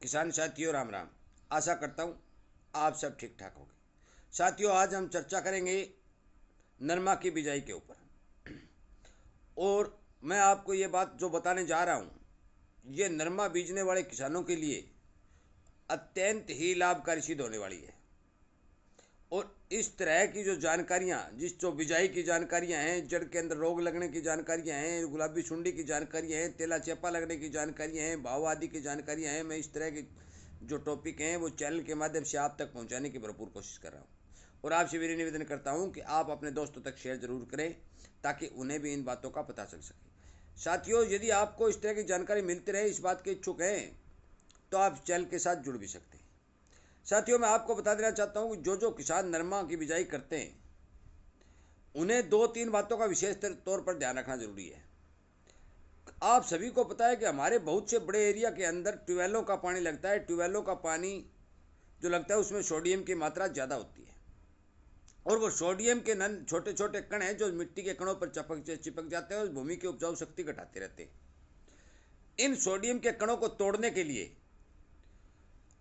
किसान साथियों राम राम। आशा करता हूँ आप सब ठीक ठाक होंगे। साथियों, आज हम चर्चा करेंगे नरमा की बिजाई के ऊपर। और मैं आपको ये बात जो बताने जा रहा हूँ, ये नरमा बीजने वाले किसानों के लिए अत्यंत ही लाभकारी सिद्ध होने वाली है। और इस तरह की जो जानकारियाँ, जो बिजाई की जानकारियाँ हैं, जड़ के अंदर रोग लगने की जानकारियाँ हैं, गुलाबी सुंडी की जानकारियाँ हैं, तेला चेपा लगने की जानकारियाँ हैं, भाव आदि की जानकारियाँ हैं, मैं इस तरह की जो टॉपिक हैं वो चैनल के माध्यम से आप तक पहुँचाने की भरपूर कोशिश कर रहा हूँ। और आपसे मेरी निवेदन करता हूँ कि आप अपने दोस्तों तक शेयर जरूर करें ताकि उन्हें भी इन बातों का पता चल सके। साथियों, यदि आपको इस तरह की जानकारी मिलती रहे, इस बात के इच्छुक हैं, तो आप चैनल के साथ जुड़ भी सकते हैं। साथियों, मैं आपको बता देना चाहता हूँ कि जो किसान नरमा की बिजाई करते हैं उन्हें दो तीन बातों का विशेष तौर पर ध्यान रखना जरूरी है। आप सभी को पता है कि हमारे बहुत से बड़े एरिया के अंदर ट्यूबवेलों का पानी लगता है। ट्यूबवेलों का पानी जो लगता है उसमें सोडियम की मात्रा ज़्यादा होती है। और वो सोडियम के नन छोटे छोटे कण हैं जो मिट्टी के कणों पर चिपक जाते हैं और भूमि की उपजाऊ शक्ति घटाते रहते हैं। इन सोडियम के कणों को तोड़ने के लिए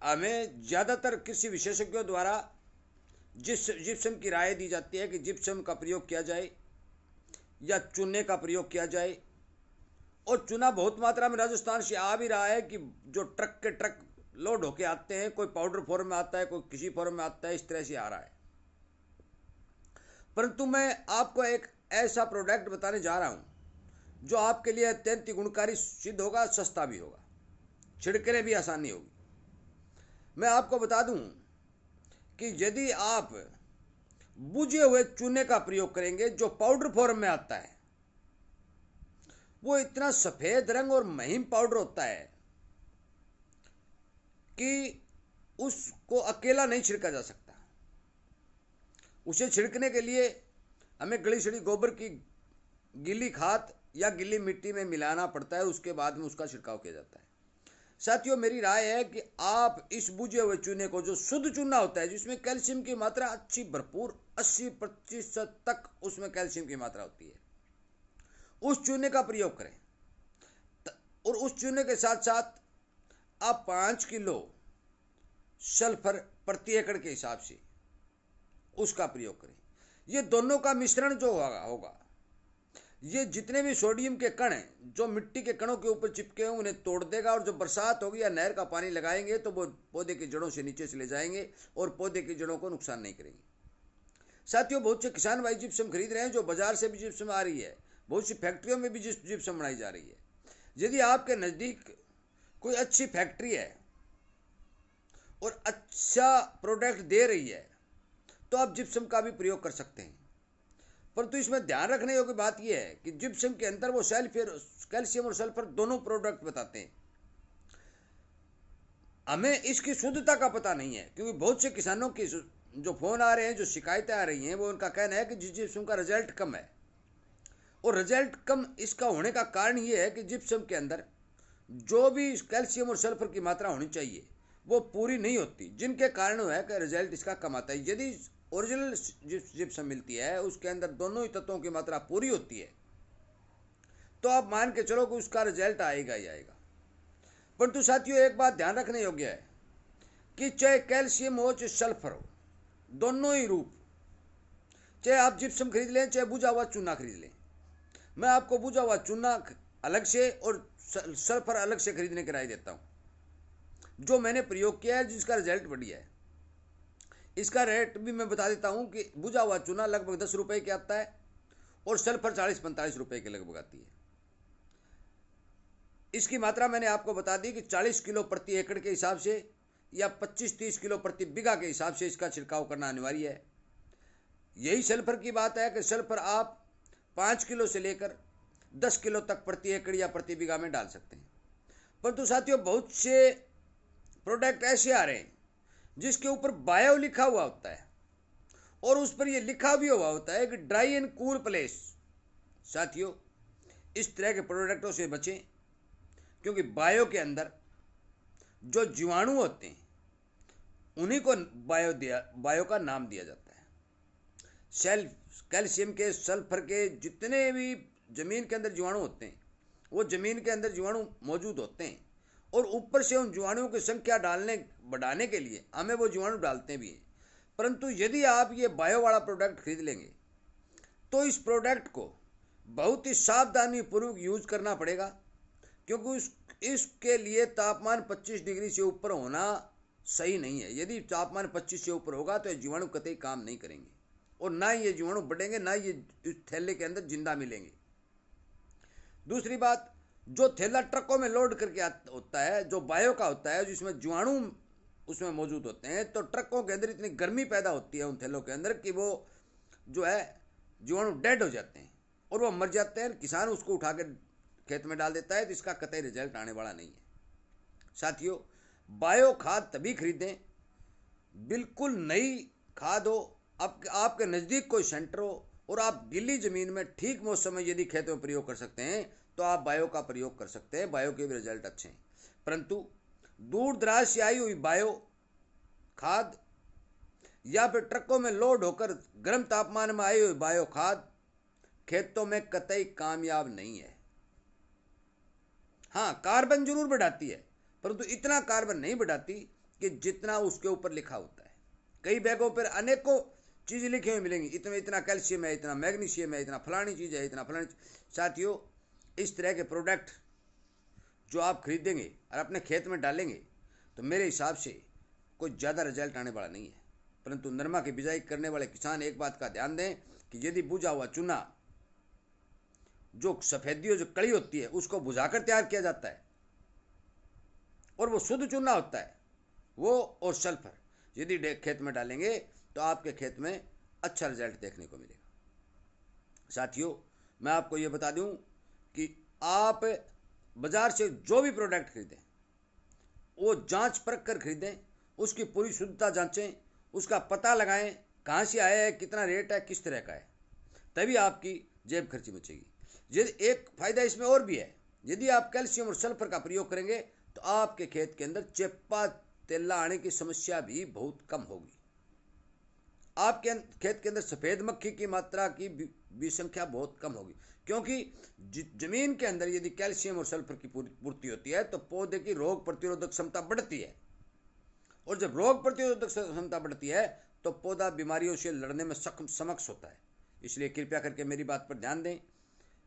हमें ज़्यादातर कृषि विशेषज्ञों द्वारा जिप्सम की राय दी जाती है कि जिप्सम का प्रयोग किया जाए या चूने का प्रयोग किया जाए। और चूना बहुत मात्रा में राजस्थान से आ भी रहा है कि जो ट्रक के ट्रक लोड होके आते हैं, कोई पाउडर फॉर्म में आता है, कोई किसी फॉर्म में आता है, इस तरह से आ रहा है। परंतु मैं आपको एक ऐसा प्रोडक्ट बताने जा रहा हूं जो आपके लिए अत्यंत गुणकारी सिद्ध होगा, सस्ता भी होगा, छिड़कने भी आसानी होगी। मैं आपको बता दूं कि यदि आप बुझे हुए चूने का प्रयोग करेंगे जो पाउडर फॉर्म में आता है, वो इतना सफेद रंग और महीन पाउडर होता है कि उसको अकेला नहीं छिड़का जा सकता। उसे छिड़कने के लिए हमें गली सड़ी गोबर की गीली खाद या गीली मिट्टी में मिलाना पड़ता है, उसके बाद में उसका छिड़काव किया जाता है। साथियों, मेरी राय है कि आप इस बुझे हुए चूने को, जो शुद्ध चूना होता है जिसमें कैल्शियम की मात्रा अच्छी भरपूर 80% तक उसमें कैल्शियम की मात्रा होती है, उस चूने का प्रयोग करें। और उस चूने के साथ साथ आप 5 किलो सल्फर प्रति एकड़ के हिसाब से उसका प्रयोग करें। ये दोनों का मिश्रण जो होगा ये जितने भी सोडियम के कण हैं जो मिट्टी के कणों के ऊपर चिपके हैं उन्हें तोड़ देगा। और जब बरसात होगी या नहर का पानी लगाएंगे तो वो पौधे की जड़ों से नीचे चले जाएंगे और पौधे की जड़ों को नुकसान नहीं करेंगे। साथियों, बहुत से किसान भाई जिप्सम खरीद रहे हैं, जो बाजार से भी जिप्सम आ रही है, बहुत सी फैक्ट्रियों में भी जिप्सम बनाई जा रही है। यदि आपके नज़दीक कोई अच्छी फैक्ट्री है और अच्छा प्रोडक्ट दे रही है तो आप जिप्सम का भी प्रयोग कर सकते हैं। परंतु इसमें ध्यान रखने योग्य बात यह है कि जिप्सम के अंदर वो कैल्शियम और सल्फर दोनों प्रोडक्ट बताते हैं। हमें इसकी शुद्धता का पता नहीं है, क्योंकि बहुत से किसानों की जो फोन आ रहे हैं, जो शिकायतें आ रही हैं, वो उनका कहना है कि जिप्सम का रिजल्ट कम है। और रिजल्ट कम इसका होने का कारण ये है कि जिप्सम के अंदर जो भी कैल्शियम और सल्फर की मात्रा होनी चाहिए वो पूरी नहीं होती, जिनके कारण है कि रिजल्ट इसका कम आता है। यदि ओरिजिनल जिप्सम मिलती है, उसके अंदर दोनों ही तत्वों की मात्रा पूरी होती है, तो आप मान के चलो कि उसका रिजल्ट आएगा ही आएगा। परंतु साथियों, एक बात ध्यान रखने योग्य है कि चाहे कैल्शियम हो चाहे सल्फर हो, दोनों ही रूप, चाहे आप जिप्सम खरीद लें चाहे बुझा हुआ चूना खरीद लें, मैं आपको बुझा हुआ चूना अलग से और सल्फर अलग से खरीदने की राय देता हूँ, जो मैंने प्रयोग किया है, जिसका रिजल्ट बढ़िया है। इसका रेट भी मैं बता देता हूँ कि बुझा हुआ चूना लगभग 10 रुपये के आता है और सल्फर 40-45 रुपये के लगभग आती है। इसकी मात्रा मैंने आपको बता दी कि 40 किलो प्रति एकड़ के हिसाब से या 25-30 किलो प्रति बीघा के हिसाब से इसका छिड़काव करना अनिवार्य है। यही सल्फर की बात है कि सल्फर आप 5 किलो से लेकर 10 किलो तक प्रति एकड़ या प्रति बीघा में डाल सकते हैं। परंतु साथियों, बहुत से प्रोडक्ट ऐसे आ रहे हैं जिसके ऊपर बायो लिखा हुआ होता है और उस पर यह लिखा भी हुआ होता है कि ड्राई एंड कूल प्लेस। साथियों, इस तरह के प्रोडक्टों से बचें, क्योंकि बायो के अंदर जो जीवाणु होते हैं उन्हीं को बायो का नाम दिया जाता है। कैल्शियम के, सल्फर के जितने भी जमीन के अंदर जीवाणु होते हैं वो जमीन के अंदर जीवाणु मौजूद होते हैं और ऊपर से उन जीवाणुओं की संख्या बढ़ाने के लिए हमें वो जीवाणु डालते भी हैं। परंतु यदि आप ये बायो वाला प्रोडक्ट खरीद लेंगे तो इस प्रोडक्ट को बहुत ही सावधानी पूर्वक यूज करना पड़ेगा, क्योंकि इसके लिए तापमान 25 डिग्री से ऊपर होना सही नहीं है। यदि तापमान 25 से ऊपर होगा तो ये जीवाणु कतई काम नहीं करेंगे और ना ही ये जीवाणु बढ़ेंगे, ना ये इस थैले के अंदर जिंदा मिलेंगे। दूसरी बात, जो थैला ट्रकों में लोड करके होता है, जो बायो का होता है, जिसमें जीवाणु उसमें मौजूद होते हैं, तो ट्रकों के अंदर इतनी गर्मी पैदा होती है उन थैलों के अंदर कि वो जो है जीवाणु डेड हो जाते हैं और वो मर जाते हैं। किसान उसको उठा के खेत में डाल देता है, तो इसका कतई रिजल्ट आने वाला नहीं है। साथियों, बायो खाद तभी खरीदें, बिल्कुल नई खाद हो, आपके नज़दीक कोई सेंटर हो और आप गीली ज़मीन में ठीक मौसम में यदि खेत में प्रयोग कर सकते हैं तो आप बायो का प्रयोग कर सकते हैं। बायो के भी रिजल्ट अच्छे हैं। परंतु दूर दराज से आई हुई बायो खाद या फिर ट्रकों में लोड होकर गर्म तापमान में आई हुई बायो खाद खेतों में कतई कामयाब नहीं है। हाँ, कार्बन जरूर बढ़ाती है, परंतु इतना कार्बन नहीं बढ़ाती कि जितना उसके ऊपर लिखा होता है। कई बैगों पर अनेकों चीज़ें लिखी हुई मिलेंगी, इतना इतना कैल्शियम है, इतना मैग्नीशियम है, इतना फलानी चीज़ है, इतना फलानी। साथियों, इस तरह के प्रोडक्ट जो आप खरीदेंगे और अपने खेत में डालेंगे तो मेरे हिसाब से कोई ज़्यादा रिजल्ट आने वाला नहीं है। परंतु नरमा की बिजाई करने वाले किसान एक बात का ध्यान दें कि यदि बुझा हुआ चूना, जो सफेदियों जो कड़ी होती है, उसको बुझाकर तैयार किया जाता है और वो शुद्ध चूना होता है, वो और सल्फर यदि खेत में डालेंगे तो आपके खेत में अच्छा रिजल्ट देखने को मिलेगा। साथियों, मैं आपको ये बता दूं कि आप बाजार से जो भी प्रोडक्ट खरीदें वो जांच परख कर खरीदें, उसकी पूरी शुद्धता जांचें, उसका पता लगाएं कहाँ से आया है, कितना रेट है, किस तरह का है, तभी आपकी जेब खर्ची बचेगी। यदि एक फ़ायदा इसमें और भी है, यदि आप कैल्शियम और सल्फर का प्रयोग करेंगे तो आपके खेत के अंदर चेपा तेला आने की समस्या भी बहुत कम होगी। आपके खेत के अंदर सफ़ेद मक्खी की मात्रा की भी संख्या बहुत कम होगी, क्योंकि जमीन के अंदर यदि कैल्शियम और सल्फर की पूर्ति होती है तो पौधे की रोग प्रतिरोधक क्षमता बढ़ती है, और जब रोग प्रतिरोधक क्षमता बढ़ती है तो पौधा बीमारियों से लड़ने में सक्षम होता है। इसलिए कृपया करके मेरी बात पर ध्यान दें।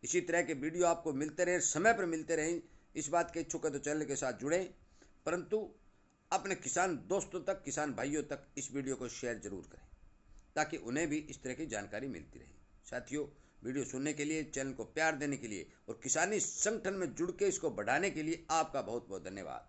इसी तरह के वीडियो आपको मिलते रहें, समय पर मिलते रहें। इस बात के इच्छुक है तो चैनल के साथ जुड़ें, परंतु अपने किसान दोस्तों तक, किसान भाइयों तक इस वीडियो को शेयर जरूर करें ताकि उन्हें भी इस तरह की जानकारी मिलती रहे। साथियों, वीडियो सुनने के लिए, चैनल को प्यार देने के लिए और किसानी संगठन में जुड़ के इसको बढ़ाने के लिए आपका बहुत बहुत धन्यवाद।